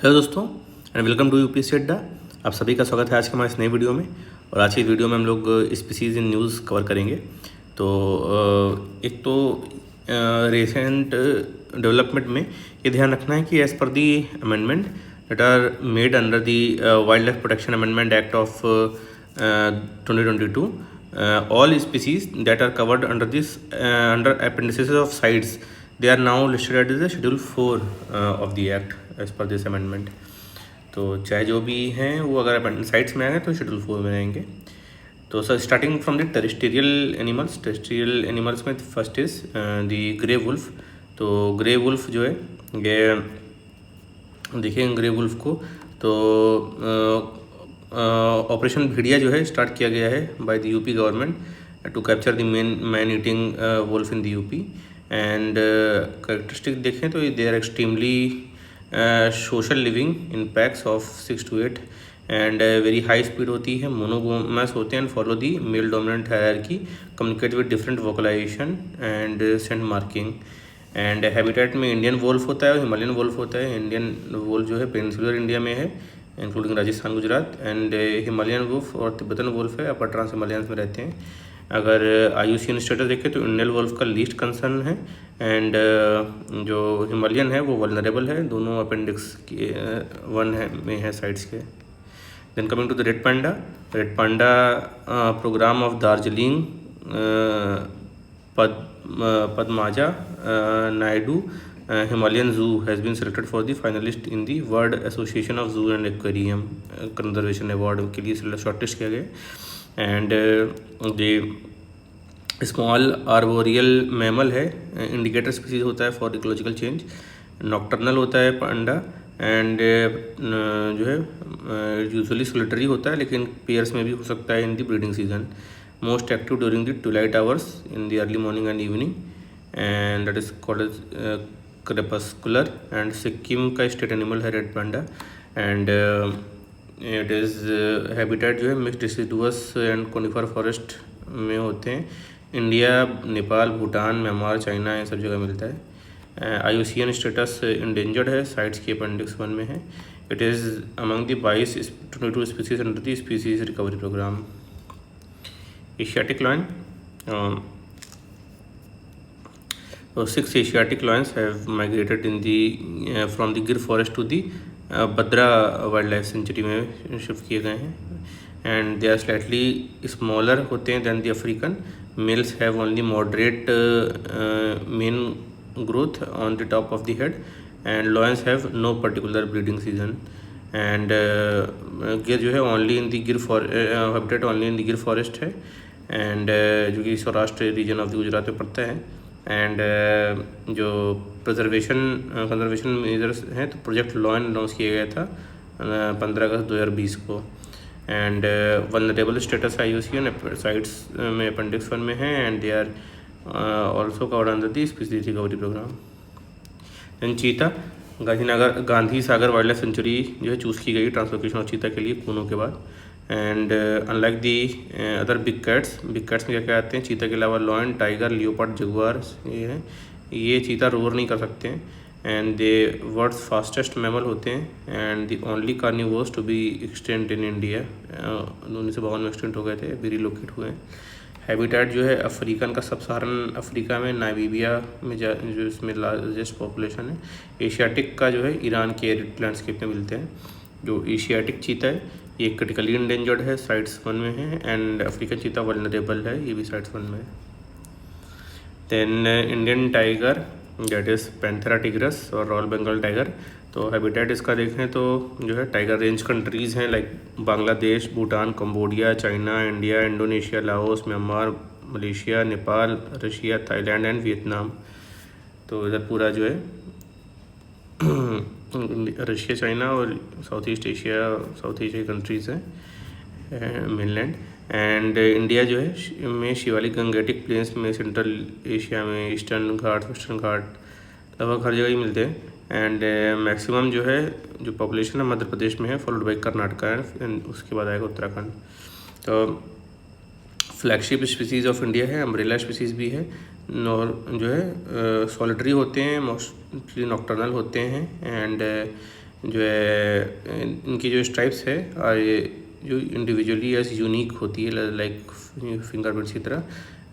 Hello दोस्तों and welcome to UPSC अड्डा। आप सभी का स्वागत है आज के हमारे इस नए वीडियो में। और आज की वीडियो में हम लोग स्पीसीज इन न्यूज़ कवर करेंगे। तो एक तो रिसेंट डेवलपमेंट में ये ध्यान रखना है कि as per the amendment that are made under the wild life protection amendment act of 2022, all species that are covered under this under appendices of CITES, they are now listed as the schedule 4 of the act as per this amendment। तो चाहे जो भी हैं वो अगर sites में आएंगे तो शेड्यूल 4 में रहेंगे। तो sir starting from the terrestrial animals में first is the grey wolf. तो ग्रे वुल्फ जो है ये देखेंगे ग्रे वुल्फ को तो ऑपरेशन भेड़िया जो है स्टार्ट किया गया है by the UP government to capture the man eating wolf in the UP. And characteristic देखें तो they are extremely social living in packs of 6 to 8 and very high speed होती है, मोनोगोमस होते हैं and follow the male dominant hierarchy, communicate with different vocalization and scent marking. And habitat में Indian wolf होता है और Himalayan Wolff होता है। इंडियन वोल्फ जो है पेनिनसुलर इंडिया में है including Rajasthan Gujarat, and Himalayan wolf और तिब्बतन वुल्फ है अपर ट्रांस हिमालयंस में रहते हैं। अगर IUCN स्टेटस देखें तो इंडियन वुल्फ का लीस्ट कंसर्न है एंड जो हिमालयन है वो वल्नरेबल है, दोनों अपेंडिक्स 1 है में है साइड्स के। Then coming to the red panda programme of Darjeeling Padmaja Naidu Himalayan Zoo has been selected for the finalist in the World Association of Zoo and Aquarium Conservation Award के लिए शॉर्टलिस्ट किया गया। And the small arboreal mammal है, indicator species होता है for ecological change, nocturnal होता है पांडा and जो है यूजुअली सोलिटरी होता है लेकिन पेयर्स में भी हो सकता है in the breeding season. Most active during the twilight hours in the early morning and evening and that is called crepuscular. And Sikkim का स्टेट एनिमल है red panda and it is habitat जो है mix deciduous and conifer forest में होते हैं। India, Nepal, Bhutan, Myanmar, China ये सब जगह मिलता है। IUCN स्टेटस इंडेंजर्ड है, साइट्स की अपेंडिक्स 1 में है। It is among the 22 species under the species recovery programme. Asiatic lion, 6 Asiatic lions have migrated in the from the Gir forest to the Badra wildlife sanctuary में shift किए गए हैं and they are slightly smaller होते हैं than the African. Males have only moderate mane growth on the top of the head and lions have no particular breeding season. And Gir जो है only in the Gir habitat only in the Gir forest है and जो कि Saurashtra region of the Gujarat में पड़ता है। And जो conservation measures हैं तो प्रोजेक्ट लॉयन अनाउंस किया गया था 15 अगस्त 2020 को। And vulnerable status IUCN CITES में अपेंडिक्स 1 में है and they are also covered under the species recovery programme. Then cheetah, Gandhi Sagar wild life sanctuary जो है चूज़ की गई ट्रांसलोकेशन ऑफ चीता के लिए कूनो के बाद। And unlike the other big cats में क्या क्या आते हैं चीता के अलावा लॉयन, टाइगर, लियोपार्ड, जगुआर ये है। ये चीता रोर नहीं कर सकते हैं and they world's fastest mammal होते हैं and the only carnivores to be extinct in India. 1952 में एक्सटेंट हो गए थे, अभी रिलोकेट हुए हैं। हैबिटेट जो है अफ्रीकन का सब सहारन अफ्रीका में नामीबिया में जो इसमें लार्जेस्ट पॉपुलेशन है। एशियाटिक का जो है ईरान के एरिड लैंडस्केप में मिलते हैं। जो एशियाटिक चीता है ये क्रिटिकली इंडेंजर्ड है, साइट्स 1 में है एंड अफ्रीकन चीता वल्नरेबल है, ये भी साइट्स 1 में है। Then Indian tiger that is Panthera tigris और रॉयल बंगाल टाइगर। तो हैबिटेट इसका देखें तो जो है टाइगर रेंज कंट्रीज़ हैं like Bangladesh, Bhutan, Cambodia, China, India, Indonesia, Laos, Myanmar, Malaysia, Nepal, Russia, Thailand and Vietnam. तो इधर पूरा जो है रशिया, चाइना और साउथ ईस्ट एशिया कंट्रीज़ हैं मेनलैंड। एंड इंडिया जो है में शिवालिक गंगेटिक प्लेन्स में, सेंट्रल एशिया में, ईस्टर्न घाट, वेस्टर्न घाट लगभग हर जगह ही मिलते हैं। एंड मैक्सिमम जो है जो पॉपुलेशन है मध्य प्रदेश में है, फॉलोड बाई कर्नाटका एंड उसके बाद आएगा उत्तराखंड। तो फ्लैगशिप स्पीसीज़ ऑफ इंडिया है, अम्ब्रेला स्पीसीज़ भी है, जो है सॉलिटरी होते हैं, मोस्टली नॉक्टर्नल होते हैं एंड जो है इनकी जो स्ट्राइप्स है और ये जो इंडिविजुअली एज यूनिक होती है लाइक फिंगरप्रिंट्स की तरह।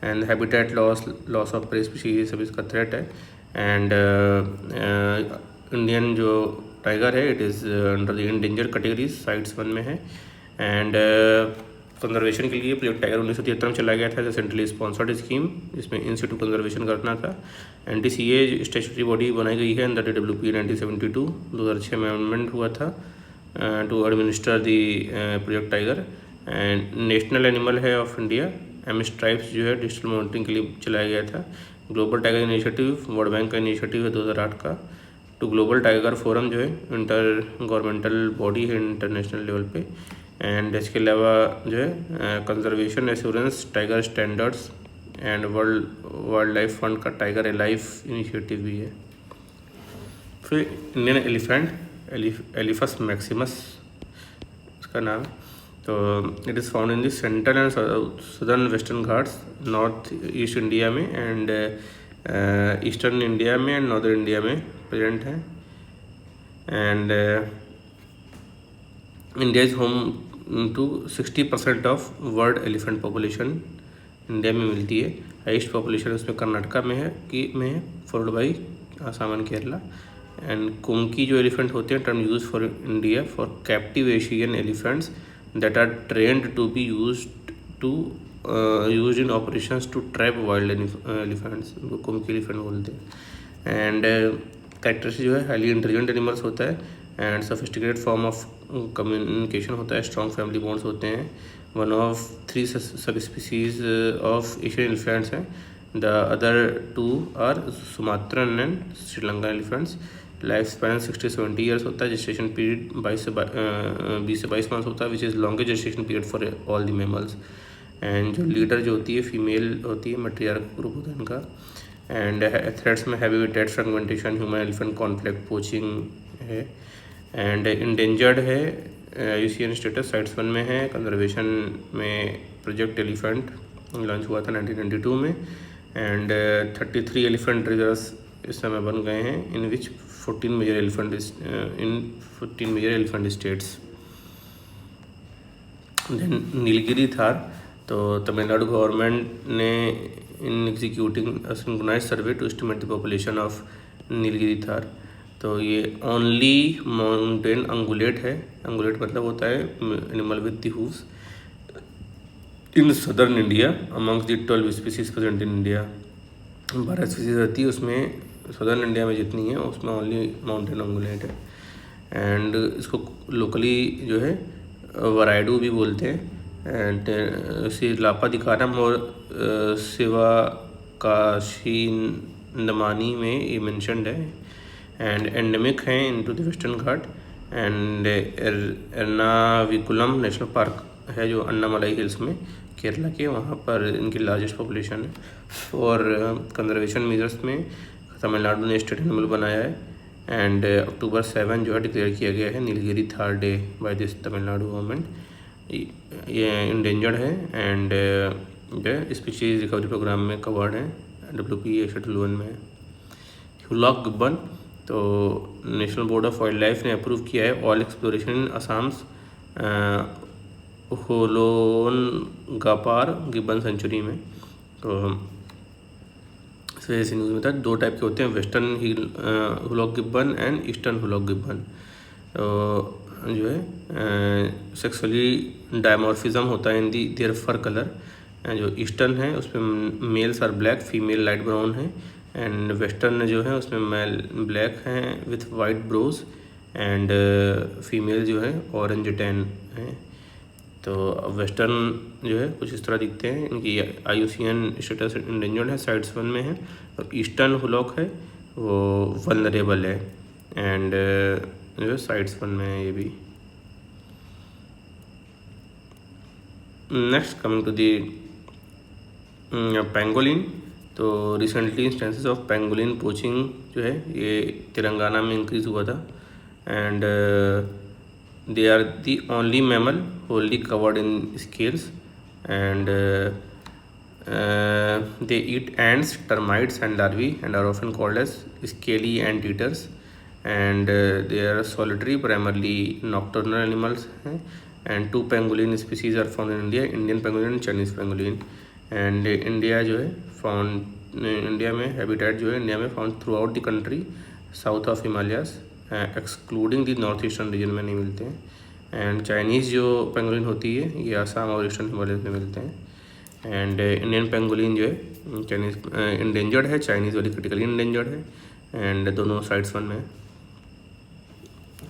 And habitat loss of prey species ये सब इसका थ्रेट है। एंड इंडियन जो टाइगर है it is under the endangered categories CITES 1 में है। एंड कंजर्वेशन के लिए प्रोजेक्ट टाइगर 1973 में चलाया गया था एज सेंट्रली स्पॉन्सर्ड स्कीम, जिसमें इन सिटू कंजर्वेशन करना था। NTCA स्टेचुटरी बॉडी बनाई गई है अंडर DWP 1972, 2006 में अमेंडमेंट हुआ था to administer the project tiger. And national animal है ऑफ इंडिया। स्ट्राइप्स जो है डिजिटल मॉनिटरिंग के लिए चलाया गया था। Global tiger initiative world bank का इनिशिएटिव है 2008 का। टू ग्लोबल टाइगर फोरम जो है इंटर गवर्नमेंटल बॉडी है इंटरनेशनल लेवल पे। एंड इसके अलावा जो है conservation assurance tiger standards and wildlife fund का टाइगर अलाइव इनिशिएटिव भी है। फिर इंडियन एलिफेंट एलिफस मैक्सिमस इसका नाम। तो it is found in the central and southern western Ghats north east India में एंड ईस्टर्न इंडिया में एंड नॉर्दर्न इंडिया में प्रेजेंट है। And India is home to 60% of world elephant population India में मिलती है। हाइस्ट पॉपुलेशन उसमें कर्नाटका में है followed by Assam and Kerala. And kunki जो एलिफेंट होते हैं term use for India for captive Asian elephants that are trend to be used in operations to trap wild elephants, उनको कुंकी एलिफेंट बोलते हैं। एंड कैरेक्टरिस्टिक जो है हाईली इंटेलिजेंट एनिमल्स होता है and sophisticated form of communication होता है, strong family bonds होते हैं। One of 3 sub species of Asian elephants हैं। The other 2 are Sumatran and Sri Lanka elephants. Life span 60-70 years होता है। जेस्टेशन पीरियड 20 से 22 मंथ्स होता है which is longest gestation period for all the mammals. And जो leader जो होती है फीमेल होती है, मैट्रियार्क ग्रुप होता है इनका। एंड थ्रेट्स में habitat fragmentation, human elephant conflict, poaching है। एंड इंडेंजर्ड है IUCN स्टेटस साइट्स 1 में है। कंजर्वेशन में प्रोजेक्ट एलिफेंट लॉन्च हुआ था 1992 में। एंड 33 एलिफेंट रिजर्व्स इस समय बन गए हैं in which 14 major elephant states. Then Nilgiri tahr, तो तमिलनाडु गवर्नमेंट ने in executing synchronize survey to estimate the population of Nilgiri tahr. तो ये ओनली माउंटेन अंगुलेट है। अंगुलेट मतलब होता है animal with the hooves in southern India amongst the 12 species present in India. 12 species रहती है उसमें, सदर्न इंडिया में जितनी है उसमें ओनली माउंटेन अंगुलेट है। एंड इसको लोकली जो है वराइडू भी बोलते हैं। एंड लापा दिकारम और सिवा काशीनमानी में ये मेंशनड है। एंड एंडेमिक हैं into the western Ghat. And Ernakulam national park है जो अन्नामलाई हिल्स में केरला के, वहाँ पर इनकी लार्जेस्ट पॉपुलेशन है। और कंजर्वेशन मेजर्स में तमिलनाडु ने स्टेट एनिमल बनाया है। एंड अक्टूबर 7 जो है डिक्लेयर किया गया है Nilgiri thar day by this Tamil Nadu government. ये इंडेंजर्ड है एंड जो स्पीशीज रिकवरी प्रोग्राम में कवर्ड है, WPA शेड्यूल 1 में। हुलॉक गिब्बन, तो national board of wildlife ने अप्रूव किया है oil exploration in Assam's Hollongapar gibbon sanctuary में। तो इस न्यूज़ में था 2 टाइप के होते हैं, western hoolock gibbon and eastern hoolock gibbon. तो जो है सेक्सुअली डायमॉर्फिज्म होता है in the their fur colour. जो ईस्टर्न है उसमें males are black, female light brown है। एंड वेस्टर्न जो है उसमें मेल ब्लैक हैं with white brows and female जो है ऑरेंज टैन है। तो वेस्टर्न जो है कुछ इस तरह दिखते हैं, इनकी IUCN स्टेटस इंडेंजर्ड है, साइट्स 1 में है। और ईस्टर्न हुलॉक है वो वल्नरेबल है एंड जो है साइट्स 1 में है ये भी। Next coming to the pangolin, तो recently instances of pangolin poaching जो है ये तेलंगाना में इंक्रीज़ हुआ था। And they are the only mammal wholly covered in scales and they eat ants, termites and larvae and are often called as scaly anteaters. And they are solitary, primarily nocturnal animals हैं. And 2 pangolin species are found in India, Indian pangolin and Chinese pangolin. And India जो है found, India में habitat जो है India में found through out the country south of Himalayas, excluding the north eastern region में नहीं मिलते हैं. एंड चाइनीज़ जो पेंगुलिन होती है ये आसाम और ईस्टर्न हिमालय में मिलते हैं. एंड इंडियन पेंगुलिन जो है चाइनीज इंडेंजर्ड है, चाइनीज़ वाली क्रिटिकली इंडेंजर्ड है. एंड दोनों साइड्स वन में.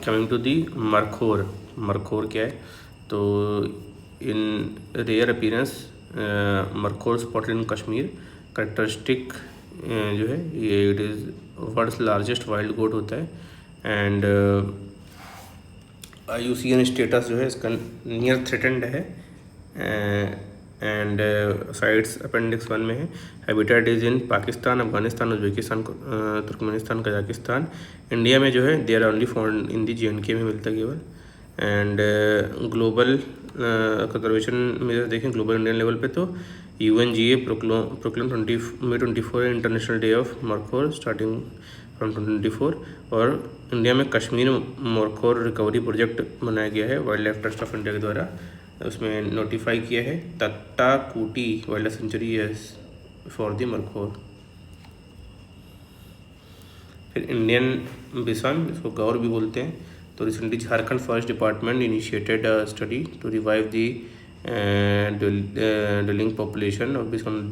Coming to the markhor. Markhor क्या है? तो in rare appearance markhor spotted in Kashmir. Characteristic जो है ये it is world's largest wild goat होता है. एंड IUCN स्टेटस जो है इसका नियर थ्रेटेंड है. एंड साइट्स अपेंडिक्स 1 में है. Habitat is in Pakistan, Afghanistan, Uzbekistan, Turkmenistan, Kazakhstan. India में जो है they are only found in the JNK में मिलता है केवल. एंड ग्लोबल कंजर्वेशन में देखें ग्लोबल इंडियन लेवल पे तो UNGA proclaim May 24 international day of markhor starting from 2024. और इंडिया में कश्मीर मरखोर रिकवरी प्रोजेक्ट बनाया गया है wild life trust of India के द्वारा. उसमें नोटिफाई किया है Tatakuti wild life sanctuary as for the markhor. फिर इंडियन बिसन, इसको गौर भी बोलते हैं. तो recently Jharkhand forest department initiated a study to revive the dwelling population of bison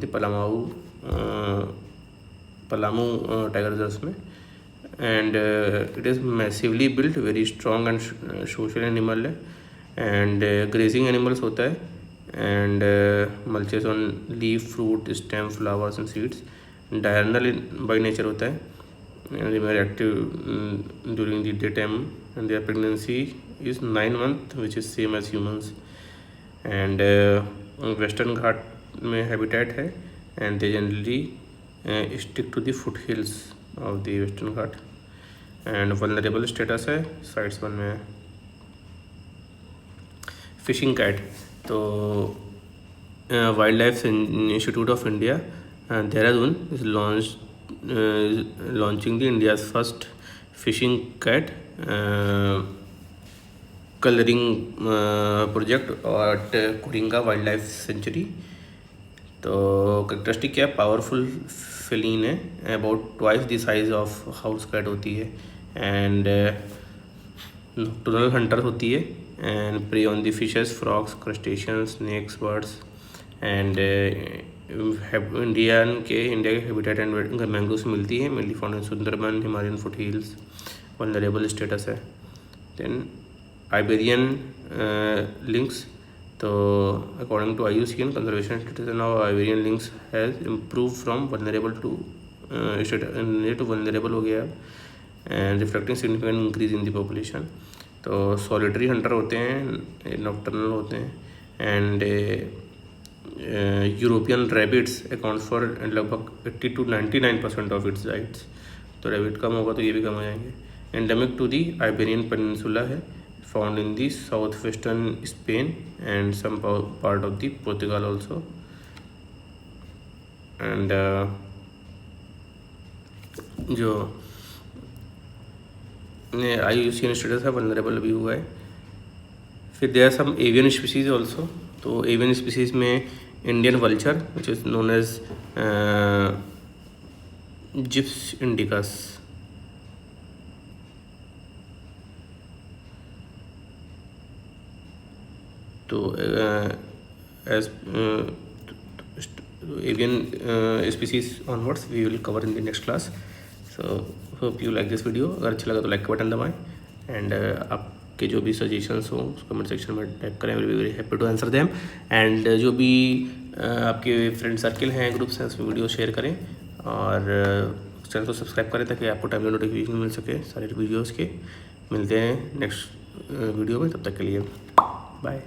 Palamu tiger reserves में. And it is massively built, very strong and social animal है. And grazing animals होता है. And munches on leaf, fruit, stem, flowers and seeds. Diurnal by nature होता है. They were active during the daytime, and their pregnancy is 9 months, which is same as humans. And Western Ghat में habitat है, and they generally stick to the foothills of the Western Ghat. And vulnerable status है sites 1 में. Fishing cat, तो Wildlife Institute of India Dehradun is launching the India's first fishing cat coloring project at Kuringa Wildlife Sanctuary. तो characteristic क्या है? Powerful feline है, about twice the size of house cat होती है. And nocturnal hunter होती है. And prey on the fishes, frogs, crustaceans, snakes, birds. And India के habitat and mangrove से मिलती है, mainly found in Sundarban, Himalayan foothills. Vulnerable status है. Then Iberian lynx, तो according to IUCN conservation status now Iberian lynx has improve from vulnerable to vulnerable हो गया. And reflecting significant increase in the population. तो solitary hunter होते हैं, nocturnal होते हैं. And European rabbits account for लगभग 80 to 99% of its rights. तो rabbit कम होगा तो ये भी कम हो जाएंगे. Endemic to the Iberian peninsula है, found in the south western Spain and some part of the Portugal also. And जो IUCN स्टेटस है वल्नरेबल भी हुआ है. फिर there some avian species also. तो एवियन स्पीसीज में Indian vulture which is known as Gyps indicus. तो as avian species onwards we will cover in the next class. So hope you like this video. अगर अच्छा लगा तो like का button दबाएं. And आपके जो भी सजेशंस हो कमेंट सेक्शन में टाइप करें. Will be very happy to answer them. And जो भी आपके फ्रेंड सर्किल हैं, ग्रुप्स हैं, उसमें वीडियो शेयर करें. और चैनल को सब्सक्राइब करें ताकि आपको टाइमली नोटिफिकेशन मिल सके सारे वीडियोज़ के. मिलते हैं नेक्स्ट वीडियो में, तब तक के लिए बाय.